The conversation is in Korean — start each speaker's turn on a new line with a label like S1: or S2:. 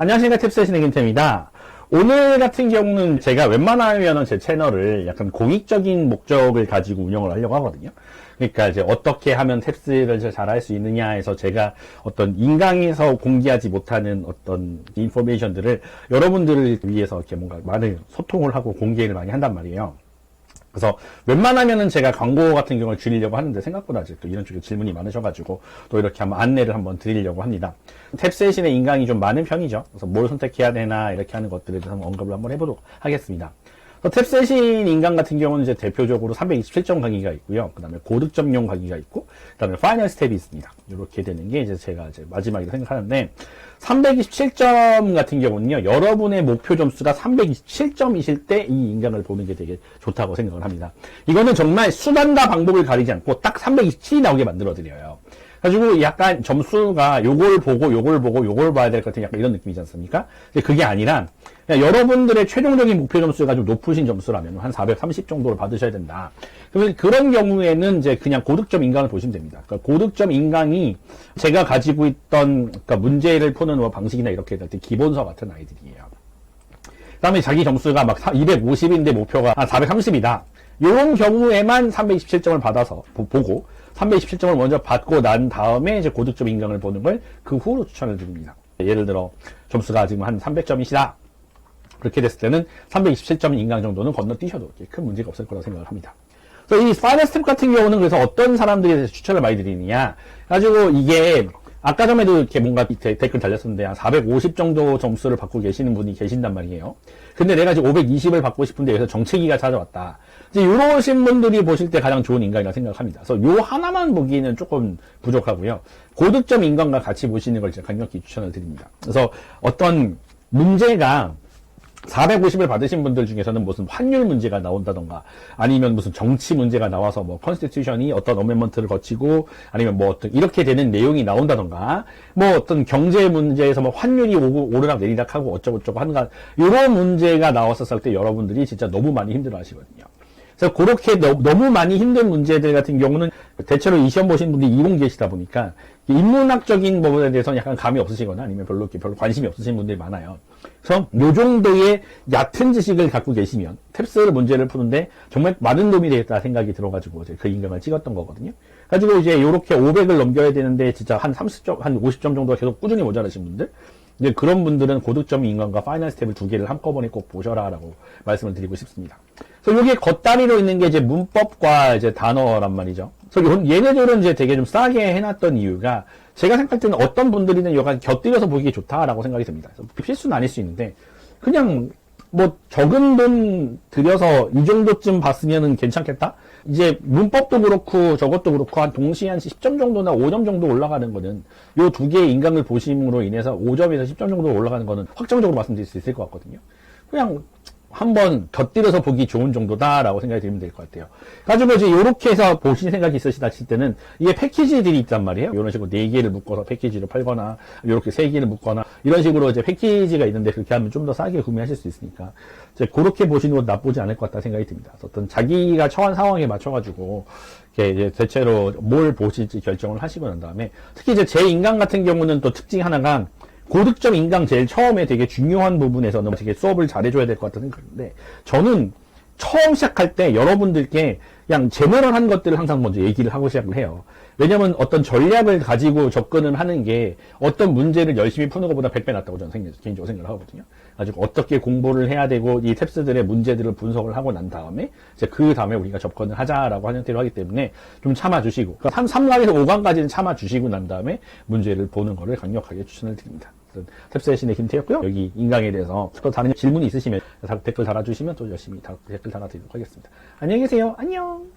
S1: 안녕하십니까. 탭셋신의 김태입니다. 오늘 같은 경우는 제가 웬만하면 제 채널을 약간 공익적인 목적을 가지고 운영을 하려고 하거든요. 그러니까 이제 어떻게 하면 탭스를 잘할 수 있느냐 해서 제가 어떤 인강에서 공개하지 못하는 어떤 인포메이션들을 여러분들을 위해서 이렇게 뭔가 많은 소통을 하고 공개를 많이 한단 말이에요. 그래서 웬만하면은 제가 광고 같은 경우를 줄이려고 하는데 생각보다 이제 또 이런 쪽에 질문이 많으셔가지고 또 이렇게 한번 안내를 한번 드리려고 합니다. 탭셋신의 인강이 좀 많은 편이죠. 그래서 뭘 선택해야 되나 이렇게 하는 것들에 대해서 언급을 한번 해보도록 하겠습니다. 탭셋신 인강 같은 경우는 이제 대표적으로 327점 강의가 있고요. 그 다음에 고득점용 강의가 있고, 그 다음에 파이널 스텝이 있습니다. 이렇게 되는 게 이제 제가 이제 마지막이라고 생각하는데, 327점 같은 경우는요, 여러분의 목표 점수가 327점이실 때 이 인강을 보는 게 되게 좋다고 생각을 합니다. 이거는 정말 수단과 방법을 가리지 않고 딱 327이 나오게 만들어드려요. 가지고 약간 점수가 요걸 보고 요걸 봐야 될 것 같은 약간 이런 느낌이지 않습니까? 근데 그게 아니라 여러분들의 최종적인 목표 점수가 좀 높으신 점수라면 한 430 정도를 받으셔야 된다. 그러면 그런 경우에는 이제 그냥 고득점 인강을 보시면 됩니다. 그러니까 고득점 인강이 제가 가지고 있던 그러니까 문제를 푸는 뭐 방식이나 이렇게 기본서 같은 아이들이에요. 그 다음에 자기 점수가 막 250인데 목표가 한 430이다. 이런 경우에만 327점을 받아서 보고 327점을 먼저 받고 난 다음에 이제 고득점 인강을 보는 걸 그 후로 추천을 드립니다. 예를 들어 점수가 지금 한 300점이시다. 그렇게 됐을 때는 327점 인강 정도는 건너뛰셔도 큰 문제가 없을 거라고 생각을 합니다. 그래서 이 파이널 스텝 같은 경우는 그래서 어떤 사람들이 추천을 많이 드리느냐. 가지고 이게 아까 전에도 이렇게 뭔가 댓글 달렸었는데 한 450 정도 점수를 받고 계시는 분이 계신단 말이에요. 근데 내가 지금 520을 받고 싶은데 여기서 정체기가 찾아왔다. 이제 이러신 분들이 보실 때 가장 좋은 인강이라고 생각합니다. 그래서 요 하나만 보기에는 조금 부족하고요. 고득점 인강과 같이 보시는 걸 제가 강력히 추천을 드립니다. 그래서 어떤 문제가 450을 받으신 분들 중에서는 무슨 환율 문제가 나온다던가 아니면 무슨 정치 문제가 나와서 뭐 컨스티튜션이 어떤 어멘먼트를 거치고 아니면 뭐 어떤 이렇게 되는 내용이 나온다던가 뭐 어떤 경제 문제에서 뭐 환율이 오르락 내리락 하고 어쩌고저쩌고 하는가 이런 문제가 나왔었을 때 여러분들이 진짜 너무 많이 힘들어 하시거든요. 그래서 그렇게 너무 많이 힘든 문제들 같은 경우는 대체로 이 시험 보신 분들이 이공 계시다 보니까 인문학적인 부분에 대해서는 약간 감이 없으시거나 아니면 별로 관심이 없으신 분들이 많아요. 그래서 요 정도의 얕은 지식을 갖고 계시면 탭스 문제를 푸는데 정말 많은 도움이 되겠다 생각이 들어가지고 그 인강을 찍었던 거거든요. 가지고 이제 요렇게 500을 넘겨야 되는데 진짜 한 30점, 한 50점 정도가 계속 꾸준히 모자라신 분들 이제 그런 분들은 고득점 인강과 파이널 스텝을 두 개를 한꺼번에 꼭 보셔라라고 말씀을 드리고 싶습니다. 그래서 이게 겉다리로 있는 게 이제 문법과 이제 단어란 말이죠. 그래서 얘네들은 이제 되게 좀 싸게 해놨던 이유가 제가 생각할 때는 어떤 분들이는 약간 곁들여서 보기 좋다라고 생각이 듭니다. 그래서 필수는 아닐 수 있는데 그냥 뭐 적은 돈 들여서 이 정도쯤 봤으면은 괜찮겠다? 이제 문법도 그렇고 저것도 그렇고 한 동시에 한 10점 정도나 5점 정도 올라가는 거는 요 두 개의 인강을 보심으로 인해서 5점에서 10점 정도 올라가는 거는 확정적으로 말씀드릴 수 있을 것 같거든요. 그냥 한번 곁들여서 보기 좋은 정도다라고 생각이 들면 될 것 같아요. 가지고 이제 요렇게 해서 보실 생각이 있으시다 하실 때는 이게 패키지들이 있단 말이에요. 이런 식으로 4개를 묶어서 패키지로 팔거나 요렇게 3개를 묶거나 이런 식으로 이제 패키지가 있는데 그렇게 하면 좀 더 싸게 구매하실 수 있으니까 이제 그렇게 보시는 것도 나쁘지 않을 것 같다 생각이 듭니다. 어떤 자기가 처한 상황에 맞춰가지고 이제 대체로 뭘 보실지 결정을 하시고 난 다음에 특히 이제 제 인강 같은 경우는 또 특징 하나가 고득점 인강 제일 처음에 되게 중요한 부분에서는 되게 수업을 잘해줘야 될 것 같다는 생각인데 저는 처음 시작할 때 여러분들께 그냥 제너럴한 것들을 항상 먼저 얘기를 하고 시작을 해요. 왜냐면 어떤 전략을 가지고 접근을 하는 게 어떤 문제를 열심히 푸는 것보다 100배 낫다고 저는 개인적으로 생각을 하거든요. 가지고 어떻게 공부를 해야 되고 이 탭스들의 문제들을 분석을 하고 난 다음에 이제 그 다음에 우리가 접근을 하자라고 하는 형태로 하기 때문에 좀 참아주시고 그러니까 3강에서 5강까지는 참아주시고 난 다음에 문제를 보는 거를 강력하게 추천을 드립니다. 탭셋신의 김태였고요. 여기 인강에 대해서 또 다른 질문이 있으시면 댓글 달아주시면 또 열심히 댓글 달아드리도록 하겠습니다. 안녕히 계세요. 안녕.